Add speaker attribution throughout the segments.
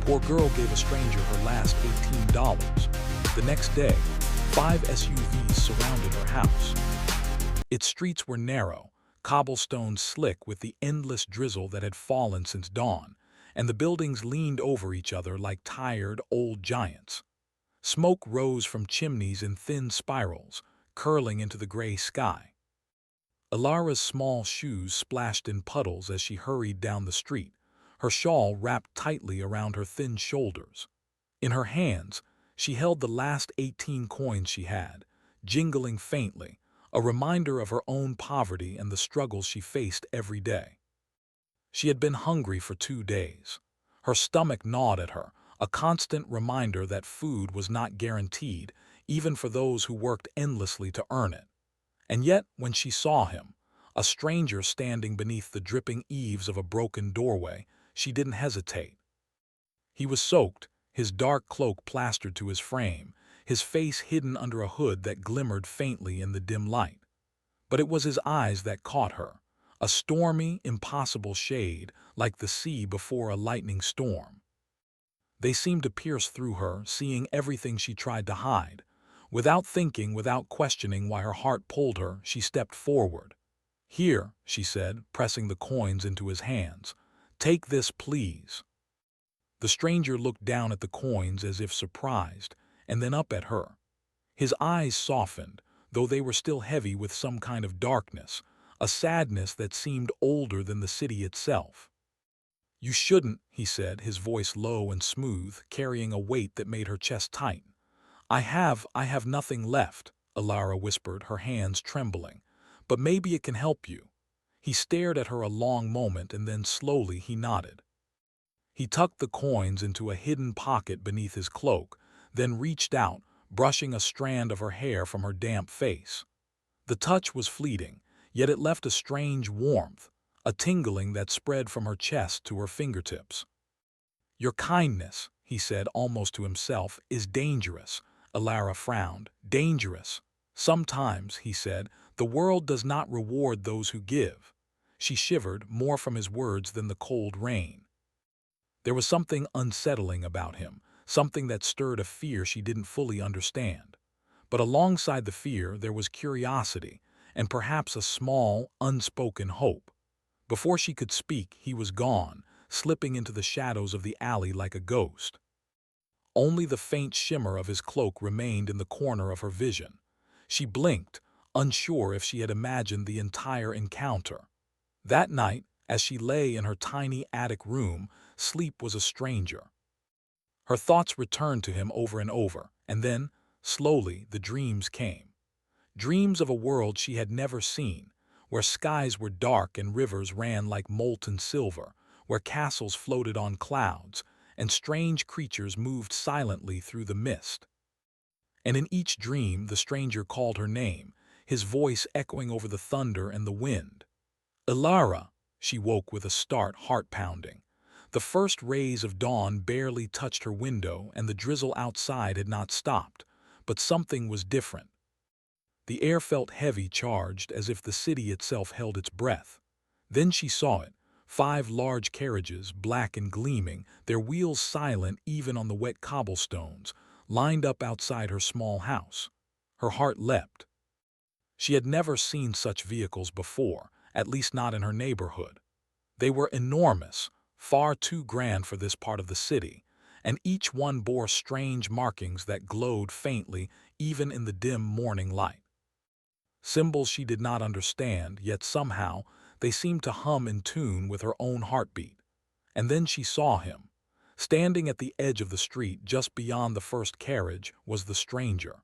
Speaker 1: poor girl gave a stranger her last $18. The next day, 5 SUVs surrounded her house. Its streets were narrow, cobblestones slick with the endless drizzle that had fallen since dawn, and the buildings leaned over each other like tired, old giants. Smoke rose from chimneys in thin spirals, curling into the gray sky. Alara's small shoes splashed in puddles as she hurried down the street, her shawl wrapped tightly around her thin shoulders. In her hands, she held the last 18 coins she had, jingling faintly, a reminder of her own poverty and the struggles she faced every day. She had been hungry for 2 days. Her stomach gnawed at her, a constant reminder that food was not guaranteed, even for those who worked endlessly to earn it. And yet, when she saw him, a stranger standing beneath the dripping eaves of a broken doorway, she didn't hesitate. He was soaked, his dark cloak plastered to his frame, his face hidden under a hood that glimmered faintly in the dim light. But it was his eyes that caught her, a stormy, impossible shade, like the sea before a lightning storm. They seemed to pierce through her, seeing everything she tried to hide. Without thinking, without questioning why her heart pulled her, she stepped forward. "Here," she said, pressing the coins into his hands. "Take this, please." The stranger looked down at the coins as if surprised, and then up at her. His eyes softened, though they were still heavy with some kind of darkness, a sadness that seemed older than the city itself. "You shouldn't," he said, his voice low and smooth, carrying a weight that made her chest tight. I have nothing left," Alara whispered, her hands trembling. "But maybe it can help you." He stared at her a long moment, and then slowly he nodded. He tucked the coins into a hidden pocket beneath his cloak, then reached out, brushing a strand of her hair from her damp face. The touch was fleeting, yet it left a strange warmth, a tingling that spread from her chest to her fingertips. "Your kindness," he said almost to himself, "is dangerous." Alara frowned. "Dangerous. Sometimes," he said, "the world does not reward those who give." She shivered, more from his words than the cold rain. There was something unsettling about him, something that stirred a fear she didn't fully understand. But alongside the fear, there was curiosity, and perhaps a small, unspoken hope. Before she could speak, he was gone, slipping into the shadows of the alley like a ghost. Only the faint shimmer of his cloak remained in the corner of her vision. She blinked, unsure if she had imagined the entire encounter. That night, as she lay in her tiny attic room, sleep was a stranger. Her thoughts returned to him over and over, and then, slowly, the dreams came. Dreams of a world she had never seen, where skies were dark and rivers ran like molten silver, where castles floated on clouds, and strange creatures moved silently through the mist. And in each dream the stranger called her name, his voice echoing over the thunder and the wind. "Alara!" She woke with a start, heart pounding. The first rays of dawn barely touched her window, and the drizzle outside had not stopped, but something was different. The air felt heavy, charged, as if the city itself held its breath. Then she saw it. 5 large carriages, black and gleaming, their wheels silent even on the wet cobblestones, lined up outside her small house. Her heart leapt. She had never seen such vehicles before, at least not in her neighborhood. They were enormous, far too grand for this part of the city, and each one bore strange markings that glowed faintly even in the dim morning light. Symbols she did not understand, yet somehow they seemed to hum in tune with her own heartbeat. And then she saw him. Standing at the edge of the street just beyond the first carriage was the stranger.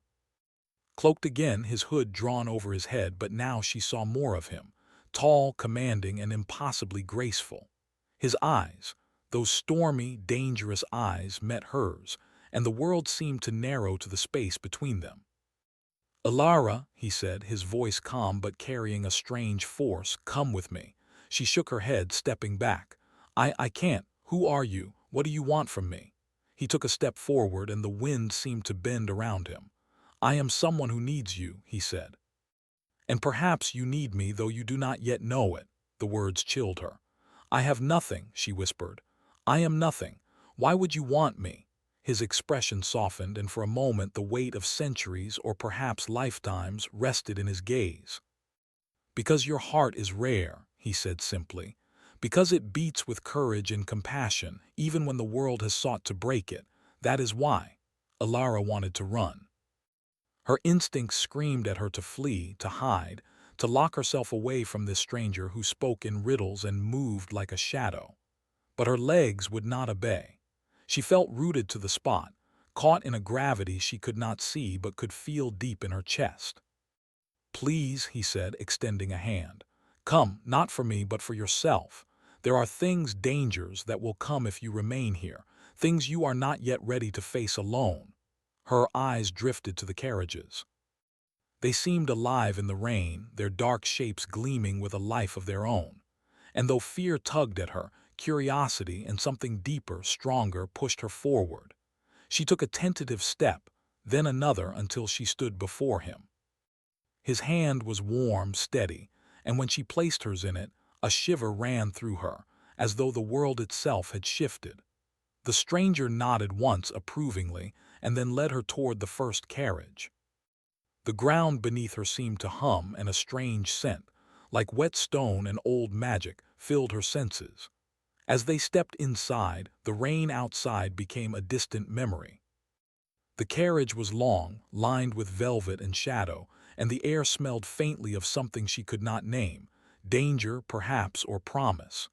Speaker 1: Cloaked again, his hood drawn over his head, but now she saw more of him, tall, commanding, and impossibly graceful. His eyes, those stormy, dangerous eyes, met hers, and the world seemed to narrow to the space between them. "Alara," he said, his voice calm but carrying a strange force, "come with me." She shook her head, stepping back. I can't. Who are you? What do you want from me?" He took a step forward, and the wind seemed to bend around him. "I am someone who needs you," he said. "And perhaps you need me, though you do not yet know it." The words chilled her. "I have nothing," she whispered. "I am nothing. Why would you want me? His expression softened, and for a moment the weight of centuries or perhaps lifetimes rested in his gaze. Because your heart is rare, he said simply. Because it beats with courage and compassion, even when the world has sought to break it. That is why. Alara wanted to run. Her instincts screamed at her to flee, to hide, to lock herself away from this stranger who spoke in riddles and moved like a shadow. But her legs would not obey. She felt rooted to the spot, caught in a gravity she could not see but could feel deep in her chest. Please, he said, extending a hand. Come, not for me, but for yourself. There are dangers that will come if you remain here, things you are not yet ready to face alone. Her eyes drifted to the carriages. They seemed alive in the rain, their dark shapes gleaming with a life of their own. And though fear tugged at her, curiosity and something deeper, stronger, pushed her forward. She took a tentative step, then another until she stood before him. His hand was warm, steady, and when she placed hers in it, a shiver ran through her, as though the world itself had shifted. The stranger nodded once approvingly and then led her toward the first carriage. The ground beneath her seemed to hum, and a strange scent, like wet stone and old magic, filled her senses. As they stepped inside, the rain outside became a distant memory. The carriage was long, lined with velvet and shadow, and the air smelled faintly of something she could not name, danger, perhaps, or promise.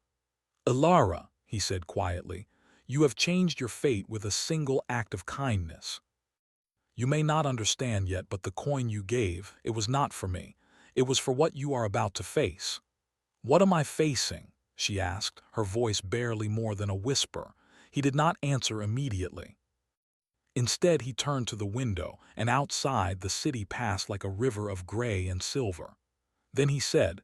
Speaker 1: Alara, he said quietly, you have changed your fate with a single act of kindness. You may not understand yet, but the coin you gave, it was not for me. It was for what you are about to face. What am I facing? She asked, her voice barely more than a whisper. He did not answer immediately. Instead, he turned to the window, and outside the city passed like a river of gray and silver. Then he said,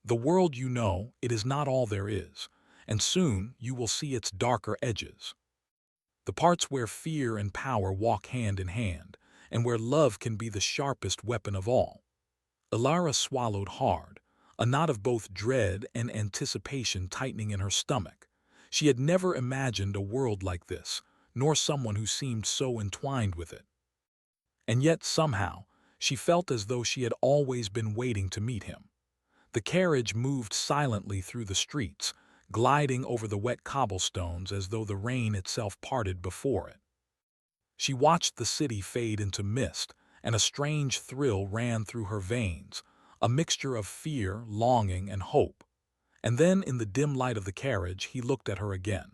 Speaker 1: the world you know, it is not all there is, and soon you will see its darker edges. The parts where fear and power walk hand in hand, and where love can be the sharpest weapon of all. Alara swallowed hard, a knot of both dread and anticipation tightening in her stomach. She had never imagined a world like this, nor someone who seemed so entwined with it. And yet, somehow, she felt as though she had always been waiting to meet him. The carriage moved silently through the streets, gliding over the wet cobblestones as though the rain itself parted before it. She watched the city fade into mist, and a strange thrill ran through her veins, a mixture of fear, longing, and hope. And then, in the dim light of the carriage, he looked at her again.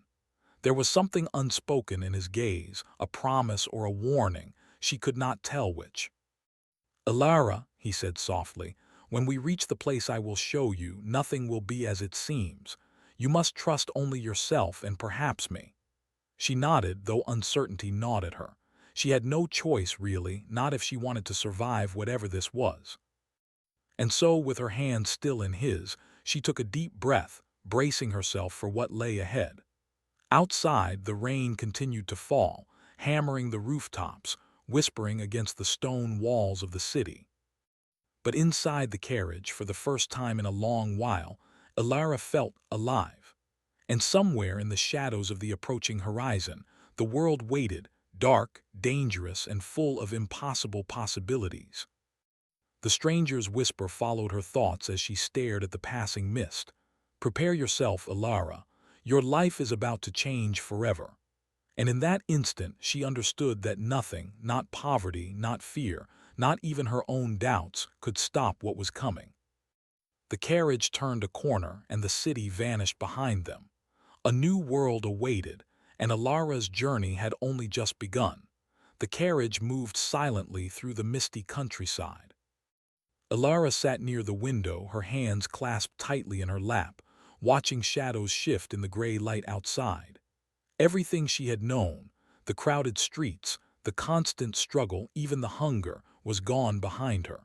Speaker 1: There was something unspoken in his gaze, a promise or a warning, she could not tell which. Alara, he said softly, when we reach the place I will show you, nothing will be as it seems. You must trust only yourself and perhaps me. She nodded, though uncertainty gnawed at her. She had no choice, really, not if she wanted to survive whatever this was. And so, with her hand still in his, she took a deep breath, bracing herself for what lay ahead. Outside, the rain continued to fall, hammering the rooftops, whispering against the stone walls of the city. But inside the carriage, for the first time in a long while, Alara felt alive. And somewhere in the shadows of the approaching horizon, the world waited, dark, dangerous, and full of impossible possibilities. The stranger's whisper followed her thoughts as she stared at the passing mist. Prepare yourself, Alara. Your life is about to change forever. And in that instant, she understood that nothing, not poverty, not fear, not even her own doubts, could stop what was coming. The carriage turned a corner, and the city vanished behind them. A new world awaited, and Alara's journey had only just begun. The carriage moved silently through the misty countryside. Alara sat near the window, her hands clasped tightly in her lap, watching shadows shift in the gray light outside. Everything she had known, the crowded streets, the constant struggle, even the hunger, was gone behind her.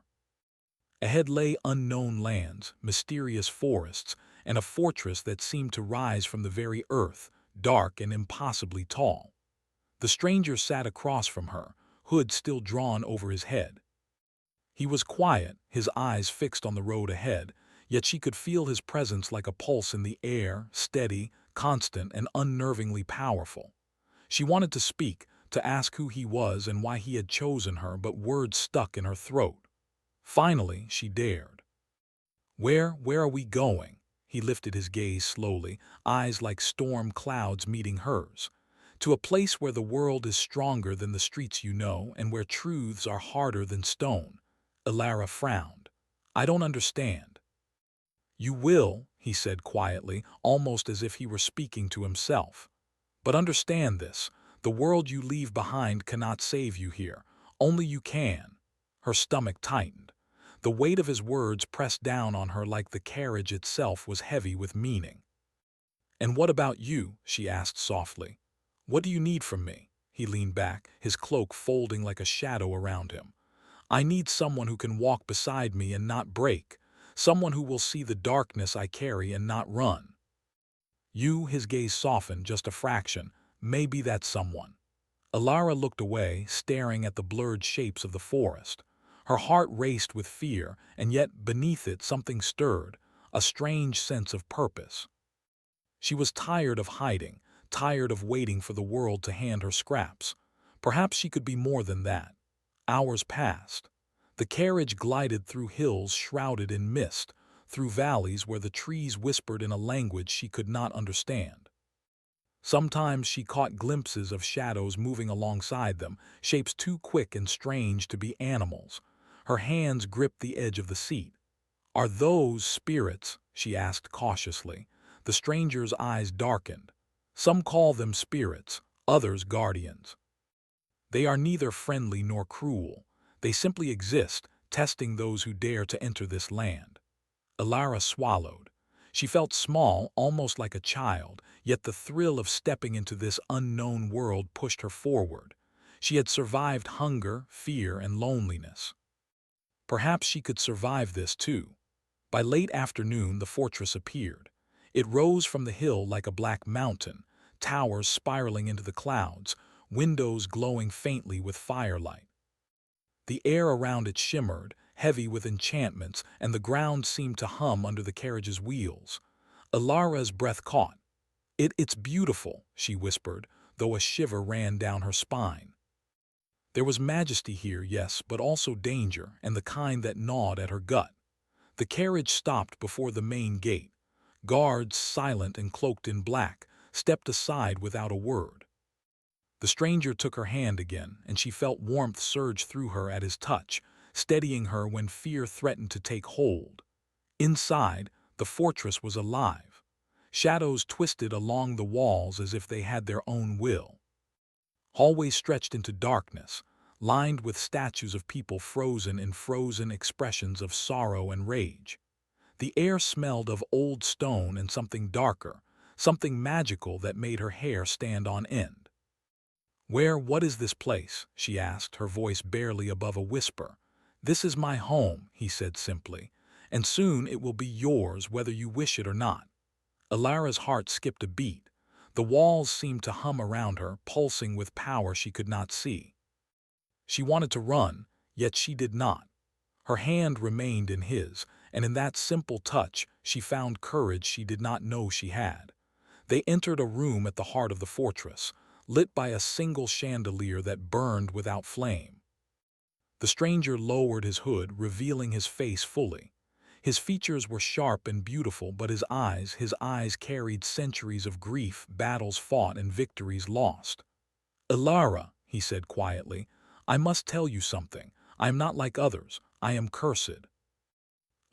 Speaker 1: Ahead lay unknown lands, mysterious forests, and a fortress that seemed to rise from the very earth, dark and impossibly tall. The stranger sat across from her, hood still drawn over his head. He was quiet, his eyes fixed on the road ahead, yet she could feel his presence like a pulse in the air, steady, constant, and unnervingly powerful. She wanted to speak, to ask who he was and why he had chosen her, but words stuck in her throat. Finally, she dared. Where are we going?" He lifted his gaze slowly, eyes like storm clouds meeting hers. "To a place where the world is stronger than the streets you know, and where truths are harder than stone." Elara frowned. "I don't understand." "You will," he said quietly, almost as if he were speaking to himself. "But understand this, the world you leave behind cannot save you here. Only you can." Her stomach tightened. The weight of his words pressed down on her like the carriage itself was heavy with meaning. "And what about you?" she asked softly. "What do you need from me?" He leaned back, his cloak folding like a shadow around him. "I need someone who can walk beside me and not break, someone who will see the darkness I carry and not run." "You," his gaze softened just a fraction, "maybe that's someone." Elara looked away, staring at the blurred shapes of the forest. Her heart raced with fear, and yet beneath it something stirred, a strange sense of purpose. She was tired of hiding, tired of waiting for the world to hand her scraps. Perhaps she could be more than that. Hours passed. The carriage glided through hills shrouded in mist, through valleys where the trees whispered in a language she could not understand. Sometimes she caught glimpses of shadows moving alongside them, shapes too quick and strange to be animals. Her hands gripped the edge of the seat. "Are those spirits?" she asked cautiously. The stranger's eyes darkened. "Some call them spirits, others guardians. They are neither friendly nor cruel. They simply exist, testing those who dare to enter this land." Elara swallowed. She felt small, almost like a child, yet the thrill of stepping into this unknown world pushed her forward. She had survived hunger, fear, and loneliness. Perhaps she could survive this too. By late afternoon, the fortress appeared. It rose from the hill like a black mountain, towers spiraling into the clouds, windows glowing faintly with firelight. The air around it shimmered, heavy with enchantments, and the ground seemed to hum under the carriage's wheels. Elara's breath caught. It's beautiful," she whispered, though a shiver ran down her spine. There was majesty here, yes, but also danger, and the kind that gnawed at her gut. The carriage stopped before the main gate. Guards, silent and cloaked in black, stepped aside without a word. The stranger took her hand again, and she felt warmth surge through her at his touch, steadying her when fear threatened to take hold. Inside, the fortress was alive. Shadows twisted along the walls as if they had their own will. Hallways stretched into darkness, lined with statues of people frozen in frozen expressions of sorrow and rage. The air smelled of old stone and something darker, something magical that made her hair stand on end. What is this place?" she asked, her voice barely above a whisper. "This is my home," he said simply, "and soon it will be yours whether you wish it or not." Elara's heart skipped a beat. The walls seemed to hum around her, pulsing with power she could not see. She wanted to run, yet she did not. Her hand remained in his, and in that simple touch she found courage she did not know she had. They entered a room at the heart of the fortress, lit by a single chandelier that burned without flame. The stranger lowered his hood, revealing his face fully. His features were sharp and beautiful, but his eyes carried centuries of grief, battles fought and victories lost. "Elara," he said quietly, "I must tell you something. I am not like others. I am cursed."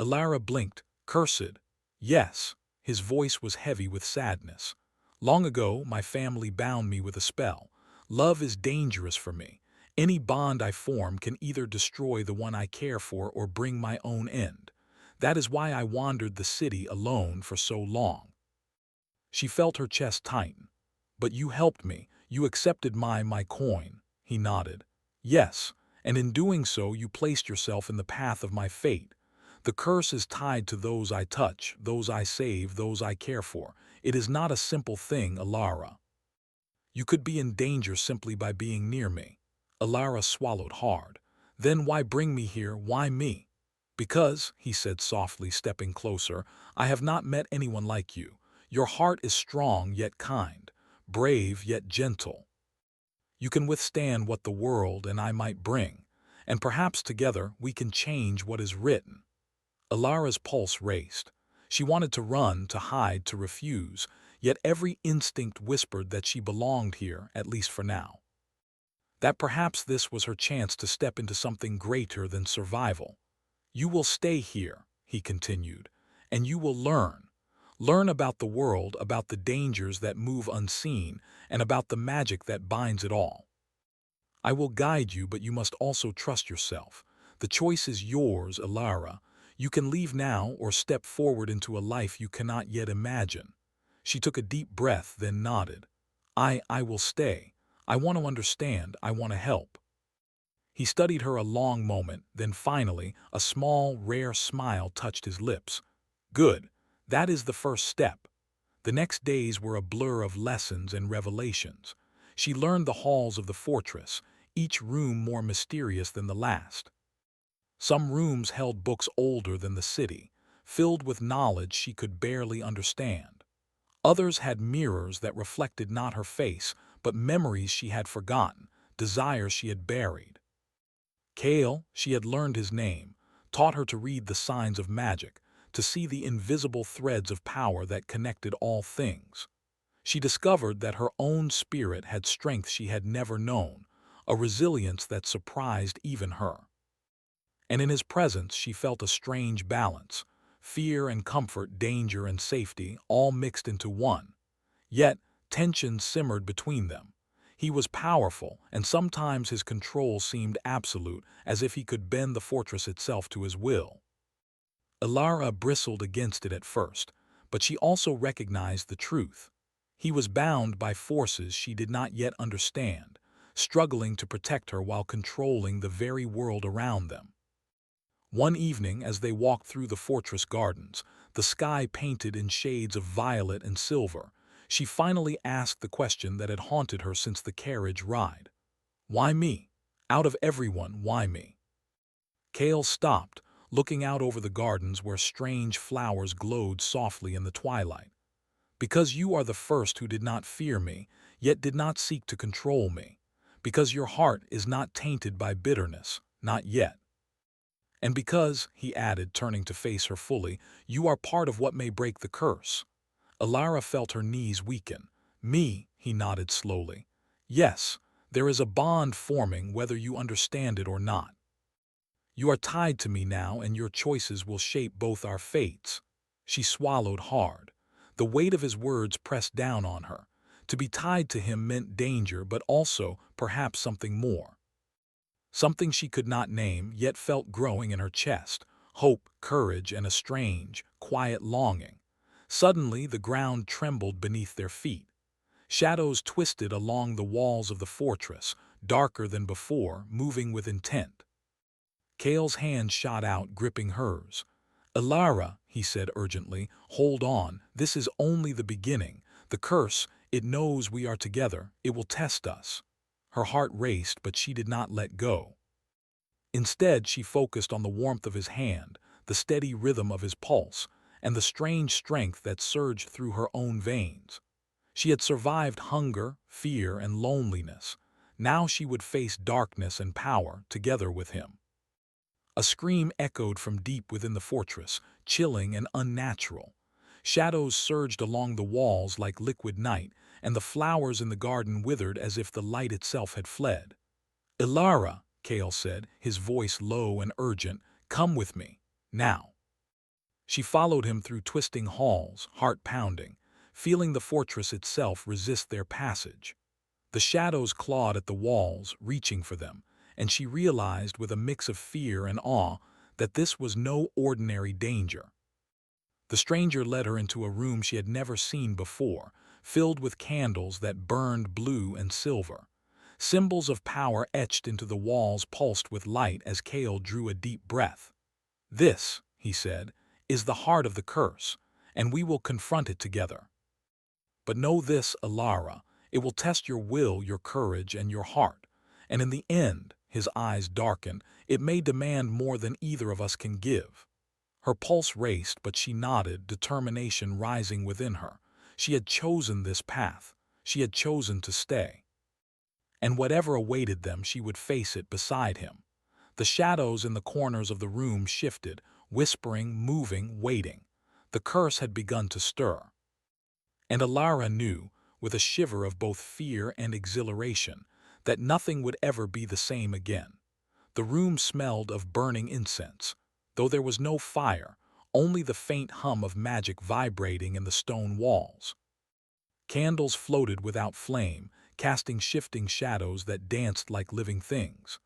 Speaker 1: Elara blinked. "Cursed?" "Yes." His voice was heavy with sadness. "Long ago, my family bound me with a spell. Love is dangerous for me. Any bond I form can either destroy the one I care for or bring my own end. That is why I wandered the city alone for so long." She felt her chest tighten. "But you helped me. You accepted my coin." He nodded. "Yes, and in doing so you placed yourself in the path of my fate. The curse is tied to those I touch, those I save, those I care for. It is not a simple thing, Elara. You could be in danger simply by being near me." Elara swallowed hard. "Then why bring me here? Why me?" "Because," he said softly, stepping closer, "I have not met anyone like you. Your heart is strong yet kind, brave yet gentle." You can withstand what the world and I might bring, and perhaps together we can change what is written." Alara's pulse raced. She wanted to run, to hide, to refuse, yet every instinct whispered that she belonged here, at least for now. That perhaps this was her chance to step into something greater than survival. "You will stay here," he continued, "and you will learn. Learn about the world, about the dangers that move unseen, and about the magic that binds it all. I will guide you, but you must also trust yourself. The choice is yours, Alara. You can leave now or step forward into a life you cannot yet imagine." She took a deep breath, then nodded. I will stay. I want to understand. I want to help." He studied her a long moment, then finally, a small, rare smile touched his lips. "Good. That is the first step." The next days were a blur of lessons and revelations. She learned the halls of the fortress, each room more mysterious than the last. Some rooms held books older than the city, filled with knowledge she could barely understand. Others had mirrors that reflected not her face, but memories she had forgotten, desires she had buried. Kale, she had learned his name, taught her to read the signs of magic, to see the invisible threads of power that connected all things. She discovered that her own spirit had strength she had never known, a resilience that surprised even her. And in his presence she felt a strange balance, fear and comfort, danger and safety, all mixed into one. Yet, tension simmered between them. He was powerful, and sometimes his control seemed absolute, as if he could bend the fortress itself to his will. Alara bristled against it at first, but she also recognized the truth. He was bound by forces she did not yet understand, struggling to protect her while controlling the very world around them. One evening, as they walked through the fortress gardens, the sky painted in shades of violet and silver, she finally asked the question that had haunted her since the carriage ride. "Why me? Out of everyone, why me?" Kale stopped, looking out over the gardens where strange flowers glowed softly in the twilight. "Because you are the first who did not fear me, yet did not seek to control me. Because your heart is not tainted by bitterness, not yet. And because," he added, turning to face her fully, "you are part of what may break the curse." Alara felt her knees weaken. "Me," he nodded slowly. "Yes, there is a bond forming whether you understand it or not. You are tied to me now, and your choices will shape both our fates." She swallowed hard. The weight of his words pressed down on her. To be tied to him meant danger, but also, perhaps, something more. Something she could not name, yet felt growing in her chest. Hope, courage, and a strange, quiet longing. Suddenly, the ground trembled beneath their feet. Shadows twisted along the walls of the fortress, darker than before, moving with intent. Kale's hand shot out, gripping hers. "Alara," he said urgently, "hold on. This is only the beginning. The curse, it knows we are together. It will test us." Her heart raced, but she did not let go. Instead, she focused on the warmth of his hand, the steady rhythm of his pulse, and the strange strength that surged through her own veins. She had survived hunger, fear, and loneliness. Now she would face darkness and power together with him. A scream echoed from deep within the fortress, chilling and unnatural. Shadows surged along the walls like liquid night, and the flowers in the garden withered as if the light itself had fled. "Ilara," Kale said, his voice low and urgent, "come with me, now." She followed him through twisting halls, heart pounding, feeling the fortress itself resist their passage. The shadows clawed at the walls, reaching for them, and she realized with a mix of fear and awe that this was no ordinary danger. The stranger led her into a room she had never seen before, filled with candles that burned blue and silver. Symbols of power etched into the walls pulsed with light as Kale drew a deep breath. "This," he said, "is the heart of the curse, and we will confront it together. But know this, Alara, it will test your will, your courage, and your heart, and in the end," his eyes darkened, "it may demand more than either of us can give." Her pulse raced, but she nodded, determination rising within her. She had chosen this path. She had chosen to stay. and whatever awaited them she would face it beside him. The shadows in the corners of the room shifted, whispering, moving, waiting. The curse had begun to stir. And Alara knew, with a shiver of both fear and exhilaration, that nothing would ever be the same again. The room smelled of burning incense, though there was no fire, only the faint hum of magic vibrating in the stone walls. Candles floated without flame, casting shifting shadows that danced like living things.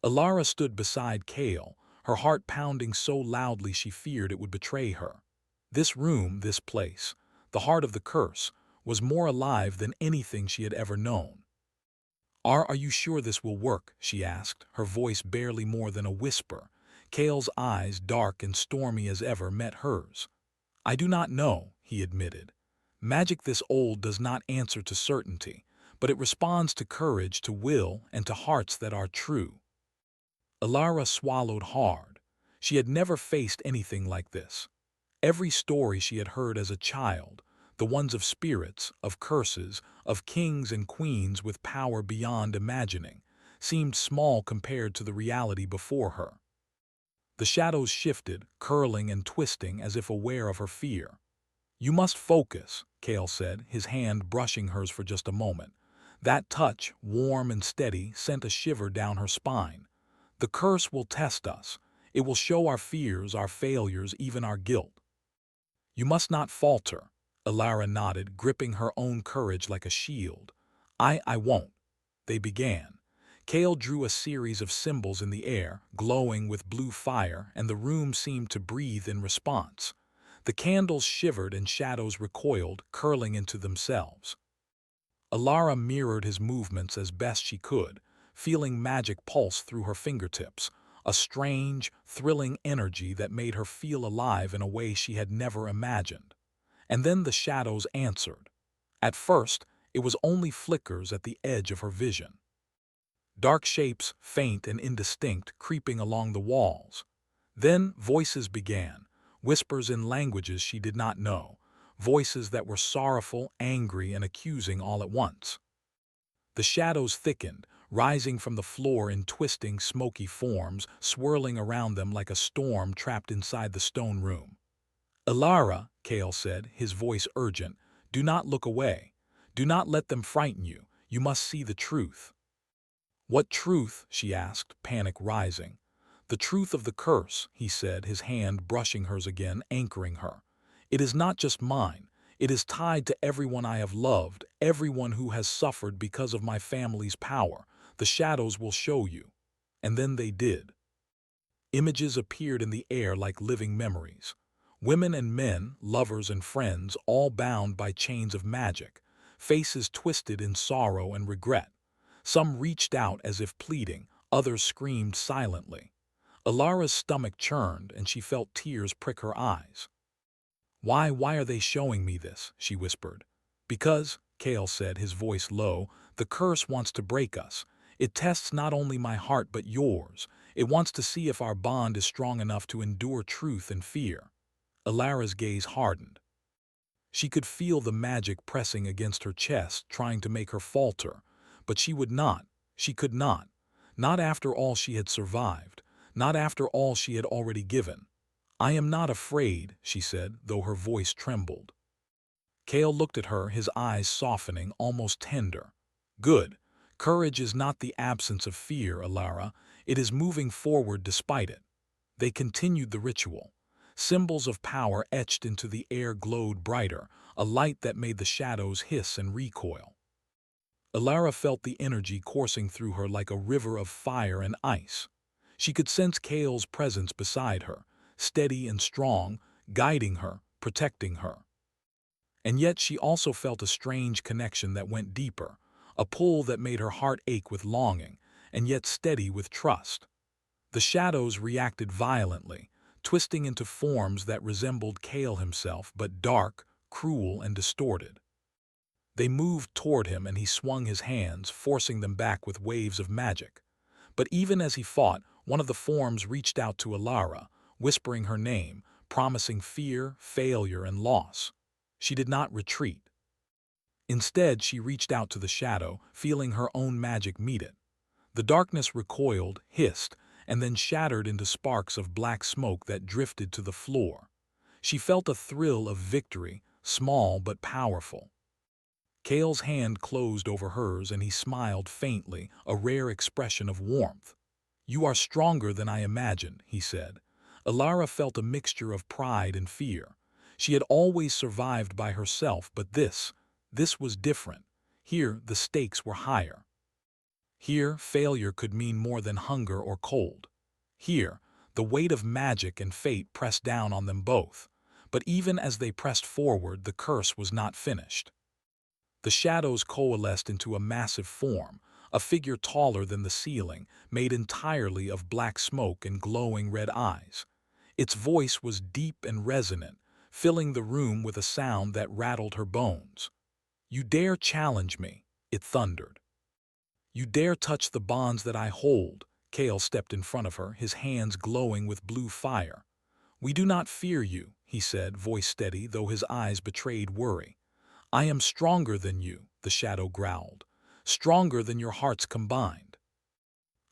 Speaker 1: Alara stood beside Kale, her heart pounding so loudly she feared it would betray her. This room, this place, the heart of the curse, was more alive than anything she had ever known. Are you sure this will work?" she asked, her voice barely more than a whisper. Kale's eyes, dark and stormy as ever, met hers. "I do not know," he admitted. "Magic this old does not answer to certainty, but it responds to courage, to will, and to hearts that are true." Alara swallowed hard. She had never faced anything like this. Every story she had heard as a child, the ones of spirits, of curses, of kings and queens with power beyond imagining, seemed small compared to the reality before her. The shadows shifted, curling and twisting as if aware of her fear. "You must focus," Kale said, his hand brushing hers for just a moment. That touch, warm and steady, sent a shiver down her spine. "The curse will test us. It will show our fears, our failures, even our guilt." "You must not falter," Alara nodded, gripping her own courage like a shield. I won't." They began. Kale drew a series of symbols in the air, glowing with blue fire, and the room seemed to breathe in response. The candles shivered and shadows recoiled, curling into themselves. Alara mirrored his movements as best she could, feeling magic pulse through her fingertips, a strange, thrilling energy that made her feel alive in a way she had never imagined. And then the shadows answered. At first, it was only flickers at the edge of her vision. Dark shapes, faint and indistinct, creeping along the walls. Then voices began, whispers in languages she did not know, voices that were sorrowful, angry, and accusing all at once. The shadows thickened, rising from the floor in twisting, smoky forms, swirling around them like a storm trapped inside the stone room. "Alara," Kale said, his voice urgent, "do not look away. Do not let them frighten you. You must see the truth." "What truth?" she asked, panic rising. "The truth of the curse," he said, his hand brushing hers again, anchoring her. "It is not just mine. It is tied to everyone I have loved, everyone who has suffered because of my family's power. The shadows will show you." And then they did. Images appeared in the air like living memories. Women and men, lovers and friends, all bound by chains of magic, faces twisted in sorrow and regret. Some reached out as if pleading, others screamed silently. Alara's stomach churned and she felt tears prick her eyes. Why are they showing me this?" she whispered. "Because," Kale said, his voice low, "the curse wants to break us. It tests not only my heart but yours. It wants to see if our bond is strong enough to endure truth and fear." Alara's gaze hardened. She could feel the magic pressing against her chest, trying to make her falter. But she would not. She could not. Not after all she had survived. Not after all she had already given. "I am not afraid," she said, though her voice trembled. Kale looked at her, his eyes softening, almost tender. "Good. Courage is not the absence of fear, Alara. It is moving forward despite it." They continued the ritual. Symbols of power etched into the air glowed brighter, a light that made the shadows hiss and recoil. Alara felt the energy coursing through her like a river of fire and ice. She could sense Kale's presence beside her, steady and strong, guiding her, protecting her. And yet she also felt a strange connection that went deeper, a pull that made her heart ache with longing, and yet steady with trust. The shadows reacted violently, twisting into forms that resembled Kale himself, but dark, cruel, and distorted. They moved toward him and he swung his hands, forcing them back with waves of magic. But even as he fought, one of the forms reached out to Alara, whispering her name, promising fear, failure, and loss. She did not retreat. Instead, she reached out to the shadow, feeling her own magic meet it. The darkness recoiled, hissed, and then shattered into sparks of black smoke that drifted to the floor. She felt a thrill of victory, small but powerful. Kale's hand closed over hers and he smiled faintly, a rare expression of warmth. "You are stronger than I imagined," he said. Alara felt a mixture of pride and fear. She had always survived by herself, but this was different. Here, the stakes were higher. Here, failure could mean more than hunger or cold. Here, the weight of magic and fate pressed down on them both. But even as they pressed forward, the curse was not finished. The shadows coalesced into a massive form, a figure taller than the ceiling, made entirely of black smoke and glowing red eyes. Its voice was deep and resonant, filling the room with a sound that rattled her bones. "You dare challenge me," it thundered. "You dare touch the bonds that I hold." Kale stepped in front of her, his hands glowing with blue fire. "We do not fear you," he said, voice steady, though his eyes betrayed worry. "I am stronger than you," the shadow growled. "Stronger than your hearts combined."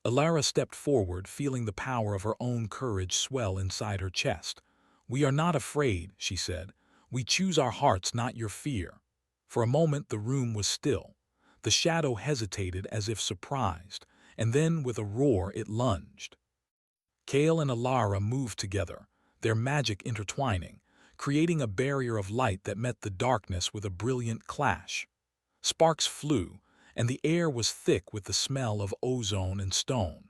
Speaker 1: Alara stepped forward, feeling the power of her own courage swell inside her chest. "We are not afraid," she said. "We choose our hearts, not your fear." For a moment the room was still. The shadow hesitated as if surprised, and then with a roar it lunged. Kale and Alara moved together, their magic intertwining, creating a barrier of light that met the darkness with a brilliant clash. Sparks flew, and the air was thick with the smell of ozone and stone.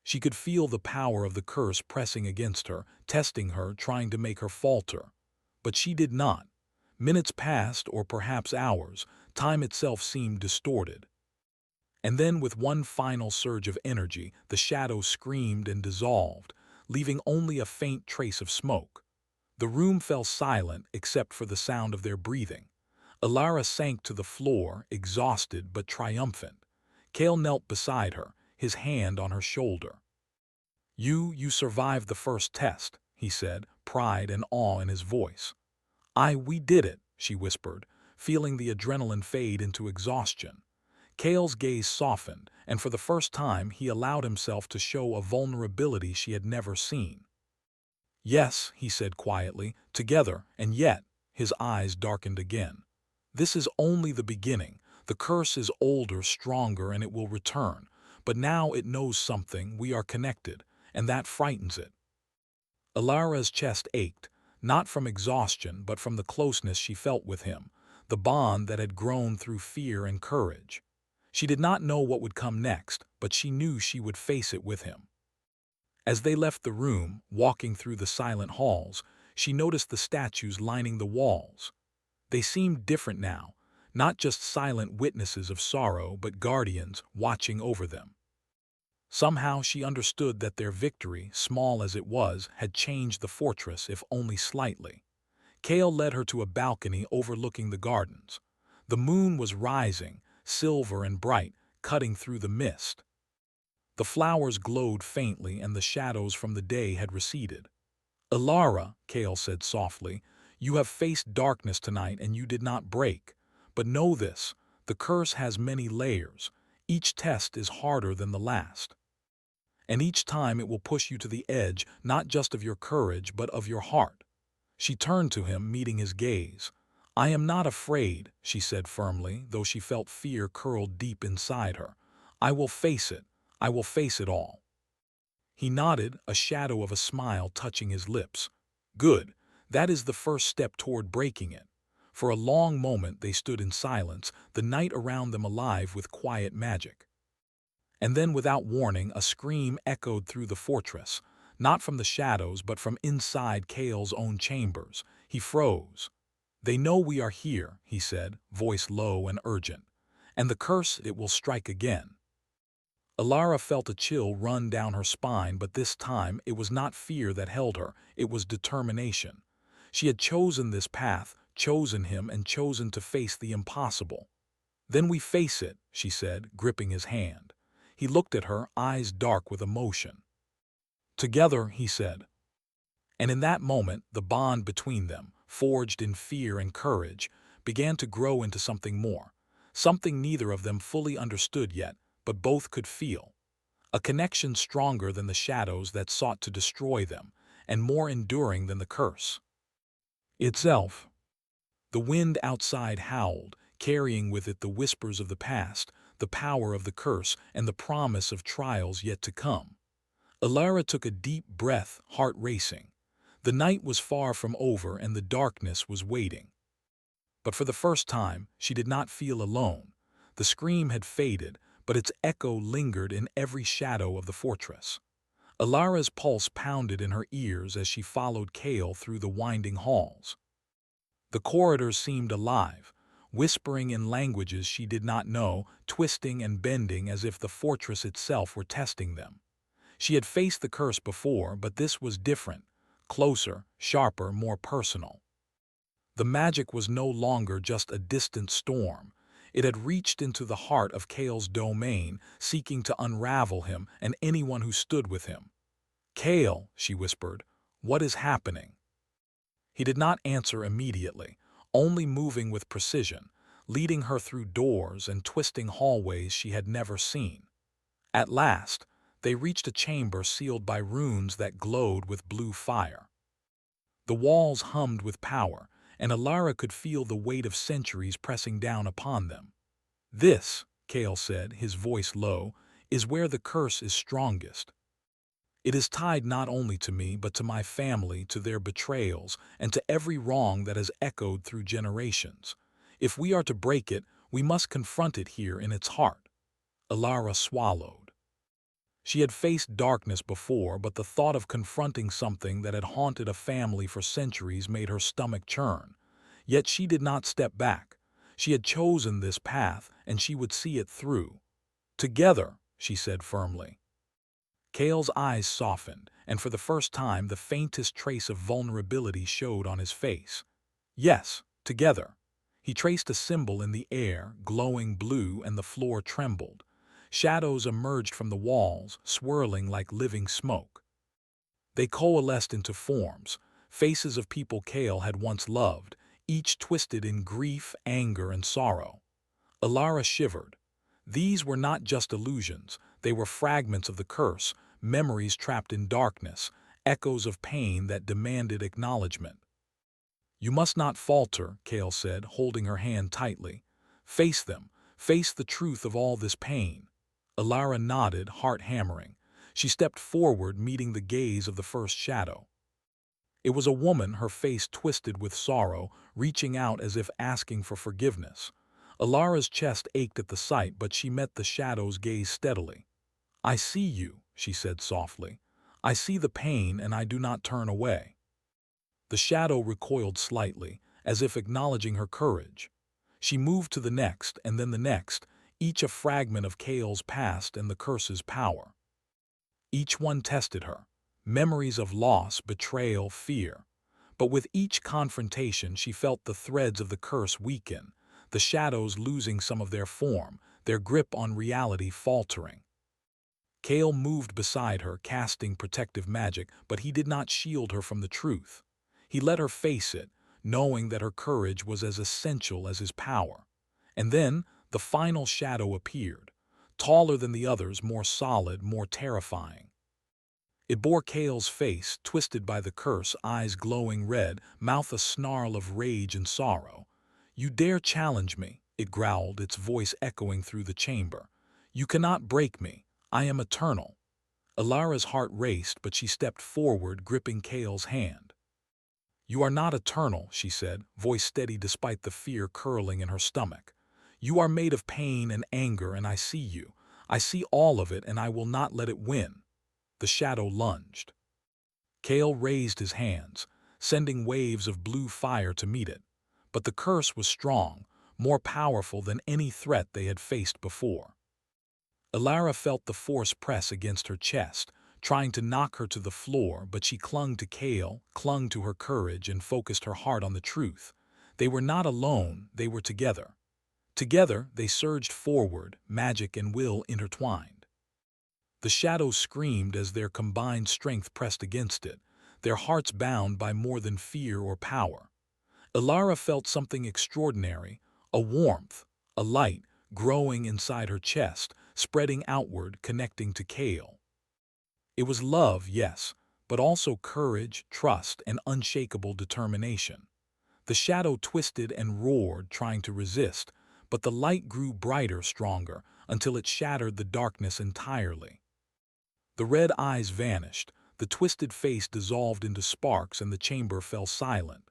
Speaker 1: She could feel the power of the curse pressing against her, testing her, trying to make her falter. But she did not. Minutes passed, or perhaps hours. Time itself seemed distorted. And then, with one final surge of energy, the shadow screamed and dissolved, leaving only a faint trace of smoke. The room fell silent except for the sound of their breathing. Alara sank to the floor, exhausted but triumphant. Kale knelt beside her, his hand on her shoulder. You survived the first test," he said, pride and awe in his voice. We did it," she whispered, feeling the adrenaline fade into exhaustion. Kale's gaze softened, and for the first time he allowed himself to show a vulnerability she had never seen. "Yes," he said quietly, "together, and yet," his eyes darkened again. "This is only the beginning. The curse is older, stronger, and it will return. But now it knows something, we are connected, and that frightens it." Alara's chest ached, not from exhaustion but from the closeness she felt with him, the bond that had grown through fear and courage. She did not know what would come next, but she knew she would face it with him. As they left the room, walking through the silent halls, she noticed the statues lining the walls. They seemed different now, not just silent witnesses of sorrow, but guardians watching over them. Somehow she understood that their victory, small as it was, had changed the fortress, if only slightly. Kale led her to a balcony overlooking the gardens. The moon was rising, silver and bright, cutting through the mist. The flowers glowed faintly and the shadows from the day had receded. "Alara," Kale said softly, "you have faced darkness tonight and you did not break. But know this, the curse has many layers. Each test is harder than the last. And each time it will push you to the edge, not just of your courage, but of your heart." She turned to him, meeting his gaze. "I am not afraid," she said firmly, though she felt fear curled deep inside her. "I will face it. I will face it all." He nodded, a shadow of a smile touching his lips. "Good. That is the first step toward breaking it." For a long moment they stood in silence, the night around them alive with quiet magic. And then, without warning, a scream echoed through the fortress, not from the shadows but from inside Kale's own chambers. He froze. "They know we are here," he said, voice low and urgent. "And the curse, it will strike again." Alara felt a chill run down her spine, but this time it was not fear that held her, it was determination. She had chosen this path, chosen him, and chosen to face the impossible. "Then we face it," she said, gripping his hand. He looked at her, eyes dark with emotion. "Together," he said. And in that moment, the bond between them, forged in fear and courage, began to grow into something more, something neither of them fully understood yet, but both could feel. A connection stronger than the shadows that sought to destroy them, and more enduring than the curse itself. The wind outside howled, carrying with it the whispers of the past, the power of the curse, and the promise of trials yet to come. Alara took a deep breath, heart racing. The night was far from over and the darkness was waiting. But for the first time, she did not feel alone. The scream had faded, but its echo lingered in every shadow of the fortress. Alara's pulse pounded in her ears as she followed Kale through the winding halls. The corridors seemed alive, whispering in languages she did not know, twisting and bending as if the fortress itself were testing them. She had faced the curse before, but this was different, closer, sharper, more personal. The magic was no longer just a distant storm. It had reached into the heart of Kale's domain, seeking to unravel him and anyone who stood with him. "Kale," she whispered, "what is happening?" He did not answer immediately, only moving with precision, leading her through doors and twisting hallways she had never seen. At last, they reached a chamber sealed by runes that glowed with blue fire. The walls hummed with power, and Alara could feel the weight of centuries pressing down upon them. "This," Kale said, his voice low, "is where the curse is strongest. It is tied not only to me, but to my family, to their betrayals, and to every wrong that has echoed through generations. If we are to break it, we must confront it here in its heart." Alara swallowed. She had faced darkness before, but the thought of confronting something that had haunted a family for centuries made her stomach churn. Yet she did not step back. She had chosen this path, and she would see it through. "Together," she said firmly. Kale's eyes softened, and for the first time the faintest trace of vulnerability showed on his face. "Yes, together." He traced a symbol in the air, glowing blue, and the floor trembled. Shadows emerged from the walls, swirling like living smoke. They coalesced into forms, faces of people Kale had once loved, each twisted in grief, anger, and sorrow. Alara shivered. These were not just illusions, they were fragments of the curse, memories trapped in darkness, echoes of pain that demanded acknowledgement. "You must not falter," Kale said, holding her hand tightly. "Face them. Face the truth of all this pain." Alara nodded, heart hammering. She stepped forward, meeting the gaze of the first shadow. It was a woman, her face twisted with sorrow, reaching out as if asking for forgiveness. Alara's chest ached at the sight, but she met the shadow's gaze steadily. "I see you," she said softly. "I see the pain, and I do not turn away." The shadow recoiled slightly, as if acknowledging her courage. She moved to the next, and then the next, each a fragment of Kale's past and the curse's power. Each one tested her, memories of loss, betrayal, fear. But with each confrontation she felt the threads of the curse weaken, the shadows losing some of their form, their grip on reality faltering. Kale moved beside her, casting protective magic, but he did not shield her from the truth. He let her face it, knowing that her courage was as essential as his power. And then the final shadow appeared, taller than the others, more solid, more terrifying. It bore Kale's face, twisted by the curse, eyes glowing red, mouth a snarl of rage and sorrow. "You dare challenge me," it growled, its voice echoing through the chamber. "You cannot break me. I am eternal." Alara's heart raced, but she stepped forward, gripping Kale's hand. "You are not eternal," she said, voice steady despite the fear curling in her stomach. "You are made of pain and anger, and I see you. I see all of it, and I will not let it win." The shadow lunged. Kale raised his hands, sending waves of blue fire to meet it. But the curse was strong, more powerful than any threat they had faced before. Alara felt the force press against her chest, trying to knock her to the floor, but she clung to Kale, clung to her courage, and focused her heart on the truth. They were not alone, they were together. Together, they surged forward, magic and will intertwined. The shadows screamed as their combined strength pressed against it, their hearts bound by more than fear or power. Ilara felt something extraordinary, a warmth, a light, growing inside her chest, spreading outward, connecting to Kale. It was love, yes, but also courage, trust, and unshakable determination. The shadow twisted and roared, trying to resist, but the light grew brighter, stronger, until it shattered the darkness entirely. The red eyes vanished, the twisted face dissolved into sparks, and the chamber fell silent.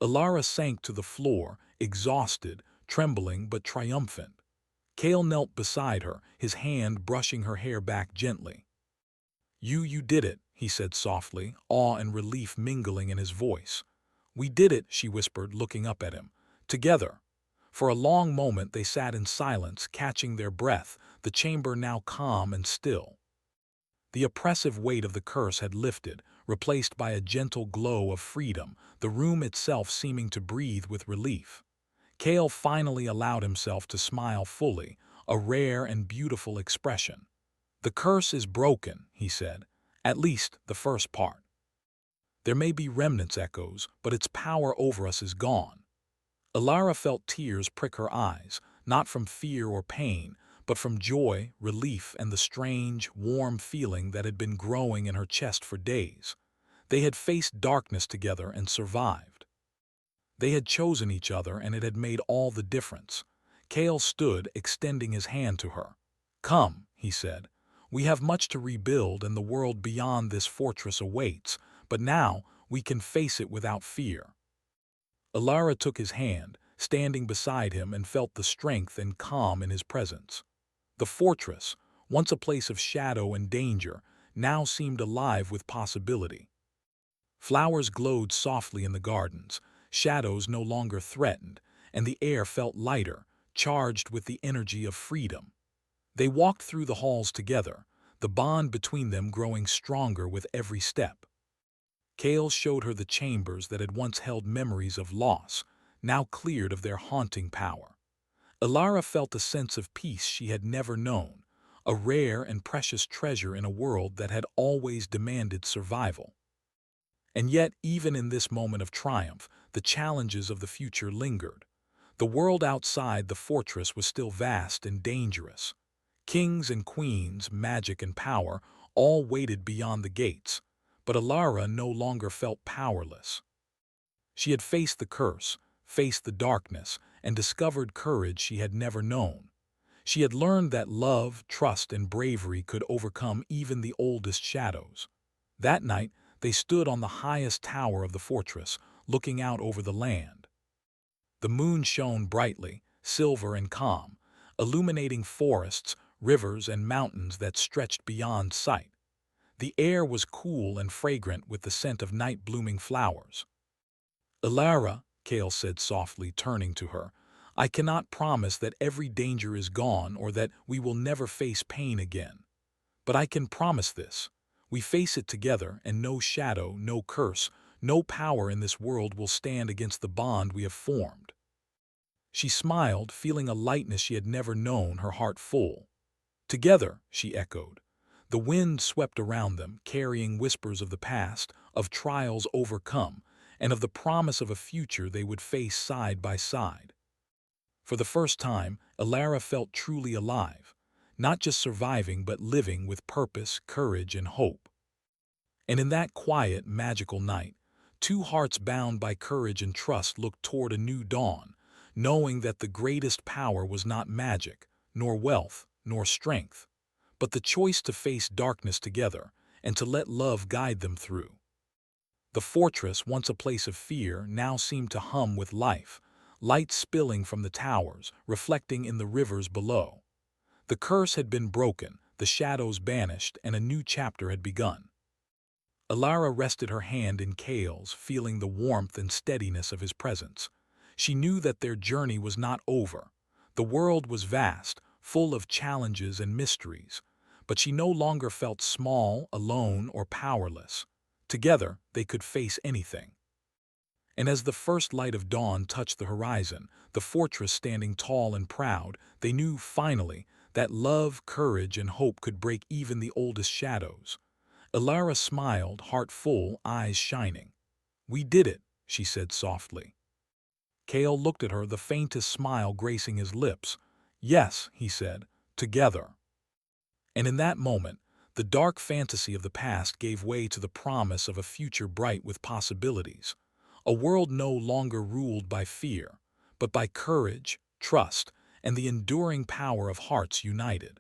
Speaker 1: Ilara sank to the floor, exhausted, trembling but triumphant. Kale knelt beside her, his hand brushing her hair back gently. You did it," he said softly, awe and relief mingling in his voice. "We did it," she whispered, looking up at him. "Together." For a long moment they sat in silence, catching their breath, the chamber now calm and still. The oppressive weight of the curse had lifted, replaced by a gentle glow of freedom, the room itself seeming to breathe with relief. Kale finally allowed himself to smile fully, a rare and beautiful expression. "The curse is broken," he said, "at least the first part. There may be remnants echoes, but its power over us is gone." Ilara felt tears prick her eyes, not from fear or pain, but from joy, relief, and the strange, warm feeling that had been growing in her chest for days. They had faced darkness together and survived. They had chosen each other, and it had made all the difference. Kale stood, extending his hand to her. "Come," he said. "We have much to rebuild, and the world beyond this fortress awaits, but now we can face it without fear." Ilara took his hand, standing beside him, and felt the strength and calm in his presence. The fortress, once a place of shadow and danger, now seemed alive with possibility. Flowers glowed softly in the gardens, shadows no longer threatened, and the air felt lighter, charged with the energy of freedom. They walked through the halls together, the bond between them growing stronger with every step. Kale showed her the chambers that had once held memories of loss, now cleared of their haunting power. Ilara felt a sense of peace she had never known, a rare and precious treasure in a world that had always demanded survival. And yet, even in this moment of triumph, the challenges of the future lingered. The world outside the fortress was still vast and dangerous. Kings and queens, magic and power, all waited beyond the gates, but Ilara no longer felt powerless. She had faced the curse, faced the darkness, and discovered courage she had never known. She had learned that love, trust, and bravery could overcome even the oldest shadows. That night, they stood on the highest tower of the fortress, looking out over the land. The moon shone brightly, silver and calm, illuminating forests, rivers, and mountains that stretched beyond sight. The air was cool and fragrant with the scent of night-blooming flowers. "Ilara," Kale said softly, turning to her, "I cannot promise that every danger is gone or that we will never face pain again. But I can promise this. We face it together, and no shadow, no curse, no power in this world will stand against the bond we have formed." She smiled, feeling a lightness she had never known, her heart full. "Together," she echoed. The wind swept around them, carrying whispers of the past, of trials overcome, and of the promise of a future they would face side by side. For the first time, Ilara felt truly alive, not just surviving but living with purpose, courage, and hope. And in that quiet, magical night, two hearts bound by courage and trust looked toward a new dawn, knowing that the greatest power was not magic, nor wealth, nor strength, but the choice to face darkness together and to let love guide them through. The fortress, once a place of fear, now seemed to hum with life, light spilling from the towers, reflecting in the rivers below. The curse had been broken, the shadows banished, and a new chapter had begun. Ilara rested her hand in Kale's, feeling the warmth and steadiness of his presence. She knew that their journey was not over. The world was vast, full of challenges and mysteries, but she no longer felt small, alone, or powerless. Together, they could face anything. And as the first light of dawn touched the horizon, the fortress standing tall and proud, they knew, finally, that love, courage, and hope could break even the oldest shadows. Ilara smiled, heart full, eyes shining. "We did it," she said softly. Kale looked at her, the faintest smile gracing his lips. "Yes," he said, "together." And in that moment, the dark fantasy of the past gave way to the promise of a future bright with possibilities. A world no longer ruled by fear, but by courage, trust, and the enduring power of hearts united.